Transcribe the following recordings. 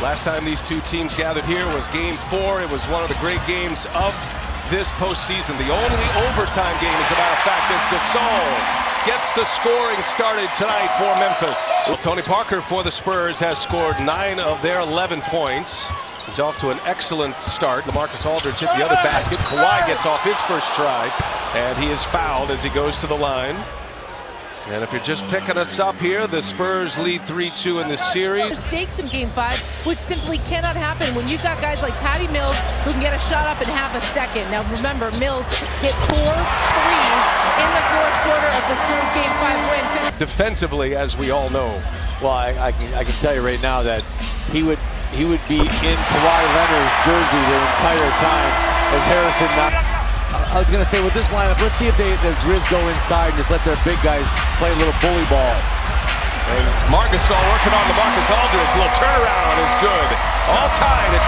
Last time these two teams gathered here was Game 4. It was one of the great games of this postseason. The only overtime game, as a matter of fact, is Gasol gets the scoring started tonight for Memphis. Well, Tony Parker for the Spurs has scored 9 of their 11 points. He's off to an excellent start. LaMarcus Aldridge hit the other basket. Kawhi gets off his first try, and he is fouled as he goes to the line. And if you're just picking us up here, the Spurs lead 3-2 in this series. Mistakes in Game 5, which simply cannot happen when you've got guys like Patty Mills who can get a shot up in half a second. Now remember, Mills hit 4 threes in the fourth quarter of the Spurs Game 5 win. Defensively, as we all know. Well, I can tell you right now that he would be in Kawhi Leonard's jersey the entire time if Harrison not. I was going to say, with this lineup, let's see if the Grizz go inside and just let their big guys play a little bully ball. And Marc Gasol working on LaMarcus Aldridge. A little turnaround is good. All tied at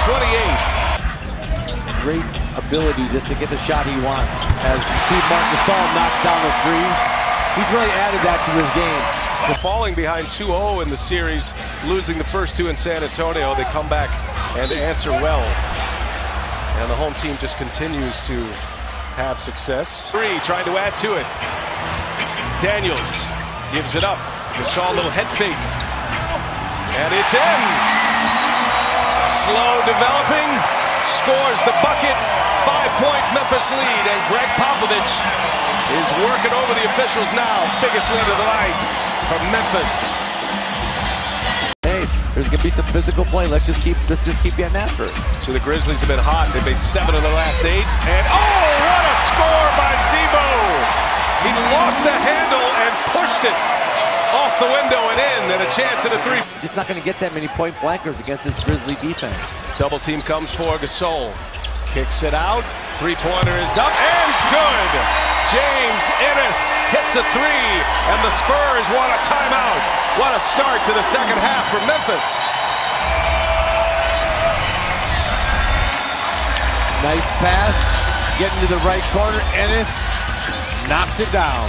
28. Great ability just to get the shot he wants. As you see Marc Gasol knock down a 3, he's really added that to his game. They're falling behind 2-0 in the series, losing the first 2 in San Antonio. They come back and answer well. And the home team just continues to have success. 3 trying to add to it. Daniels gives it up. Gasol, a little head fake. And it's in. Slow developing. Scores the bucket. 5-point Memphis lead. And Greg Popovich is working over the officials now. Biggest lead of the night for Memphis. Hey, there's gonna be some physical play. Let's just keep getting after it. So the Grizzlies have been hot. They've made 7 of the last 8. And oh, what a score by Zebo! He lost the handle and pushed it off the window and in, and a chance at a 3. Just not gonna get that many point blankers against this Grizzly defense. Double team comes for Gasol. Kicks it out. 3-pointer is up and good. James Ennis hits a 3, and the Spurs want a timeout. What a start to the second half for Memphis. Nice pass, getting to the right corner. Ennis knocks it down.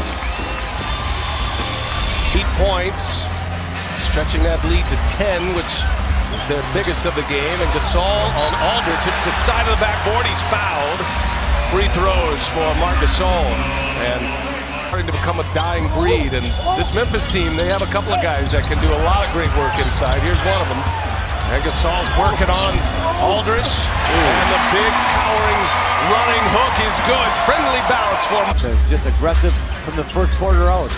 8 points, stretching that lead to 10, which is their biggest of the game. And Gasol on Aldridge hits the side of the backboard. He's fouled. Free throws for Marc Gasol, and starting to become a dying breed. And this Memphis team, they have a couple of guys that can do a lot of great work inside. Here's one of them. And Gasol's working on Aldridge, and the big towering running hook is good. Friendly bounce for him. Just aggressive from the first quarter out.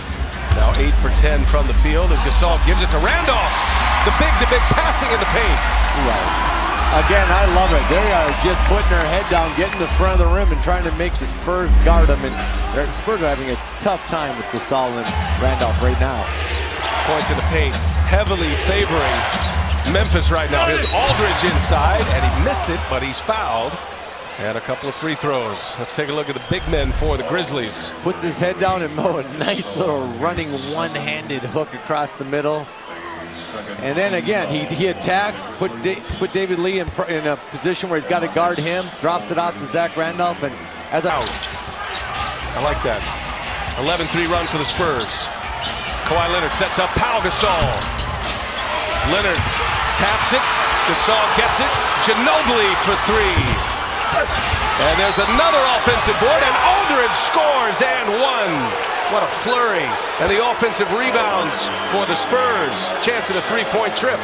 Now 8 for 10 from the field, and Gasol gives it to Randolph. The big passing in the paint. Right. Again, I love it. They are just putting their head down, getting to the front of the rim and trying to make the Spurs guard them. And the Spurs are having a tough time with Gasol and Randolph right now. Points in the paint, heavily favoring Memphis right now. Here's Aldridge inside, and he missed it, but he's fouled. And a couple of free throws. Let's take a look at the big men for the Grizzlies. Puts his head down and Mo, a nice little running one-handed hook across the middle. And then again, he attacks, put David Lee in a position where he's got to guard him, drops it out to Zach Randolph, and as out. I like that. 11-3 run for the Spurs. Kawhi Leonard sets up Pau Gasol. Leonard taps it. Gasol gets it. Ginobili for 3. And there's another offensive board, and Aldridge scores and 1. What a flurry. And the offensive rebounds for the Spurs. Chance at a 3-point trip.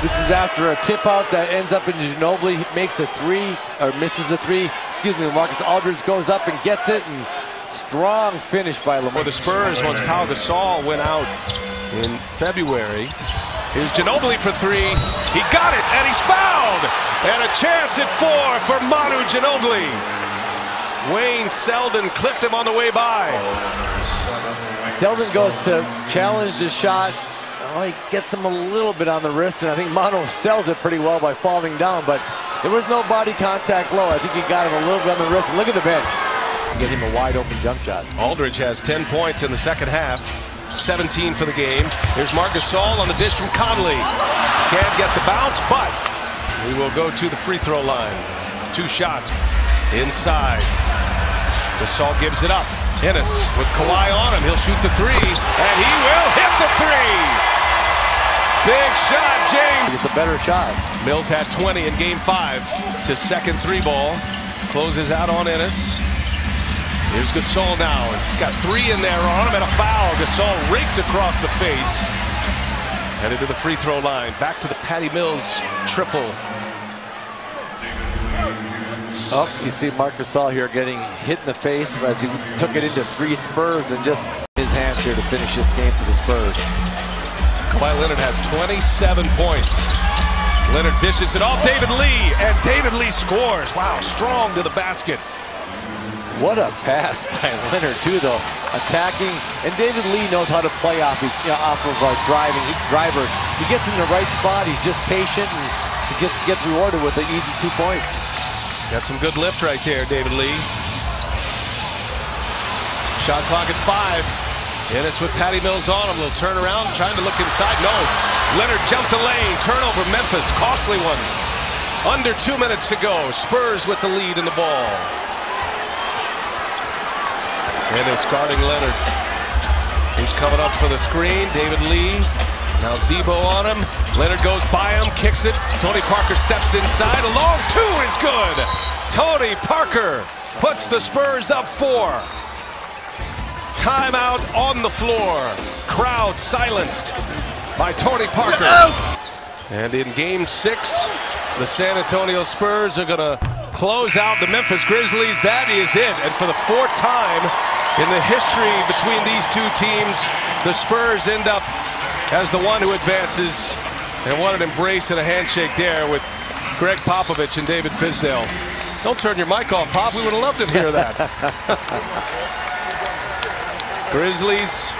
This is after a tip out that ends up in Ginobili. He makes a 3, or misses a 3. Excuse me, Marcus Aldridge goes up and gets it, and strong finish by Lamar. For the Spurs, once Pau Gasol went out in February. Here's Ginobili for 3. He got it, and he's fouled. And a chance at 4 for Manu Ginobili. Wayne Selden clipped him on the way by. Selden goes to challenge the shot. Oh, he gets him a little bit on the wrist, and I think Manu sells it pretty well by falling down, but there was no body contact low. I think he got him a little bit on the wrist. And look at the bench. Get him a wide open jump shot. Aldridge has 10 points in the second half. 17 for the game. Here's Marc Gasol on the dish from Conley. Can't get the bounce, but he will go to the free throw line. 2 shots inside. Gasol gives it up. Ennis with Kawhi on him. He'll shoot the 3, and he will hit the 3. James. It's a better shot. Mills had 20 in game 5 to second 3 ball. Closes out on Ennis. Here's Gasol now. He's got 3 in there on him and a foul. Gasol raked across the face. Headed to the free throw line. Back to the Patty Mills triple. Oh, you see Marc Gasol here getting hit in the face as he took it into 3 Spurs and just his hands here to finish this game for the Spurs. Kawhi Leonard has 27 points. Leonard dishes it off David Lee, and David Lee scores. Wow, strong to the basket. What a pass by Leonard too, though. Attacking, and David Lee knows how to play off of drivers. He gets in the right spot. He's just patient, and he gets rewarded with the easy 2 points. Got some good lift right there, David Lee. Shot clock at 5. Ennis with Patty Mills on him. Little turnaround, trying to look inside. No. Leonard jumped the lane. Turnover, Memphis. Costly one. Under 2 minutes to go. Spurs with the lead in the ball. Ennis guarding Leonard. Who's coming up for the screen? David Lee. Now Zebo on him. Leonard goes by him, kicks it. Tony Parker steps inside. A long 2 is good. Tony Parker puts the Spurs up 4. Timeout on the floor. Crowd silenced by Tony Parker. And in game 6, the San Antonio Spurs are going to close out the Memphis Grizzlies. That is it. And for the 4th time in the history between these 2 teams, the Spurs end up as the one who advances. And what an embrace and a handshake there with Greg Popovich and David Fizdale. Don't turn your mic off, Pop. We would have loved to hear that. Grizzlies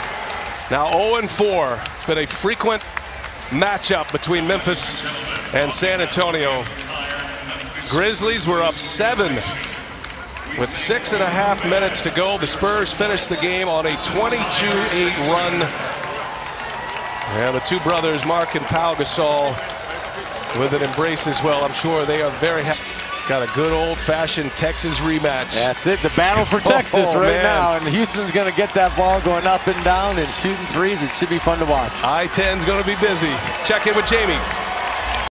now 0-4. It's been a frequent matchup between Memphis and San Antonio. Grizzlies were up 7 with 6.5 minutes to go. The Spurs finished the game on a 22-8 run. And the 2 brothers, Marc and Pau Gasol, with an embrace as well. I'm sure they are very happy. Got a good old-fashioned Texas rematch. That's it, the battle for Texas right now. And Houston's going to get that ball going up and down and shooting threes. It should be fun to watch. I-10's going to be busy. Check in with Jamie.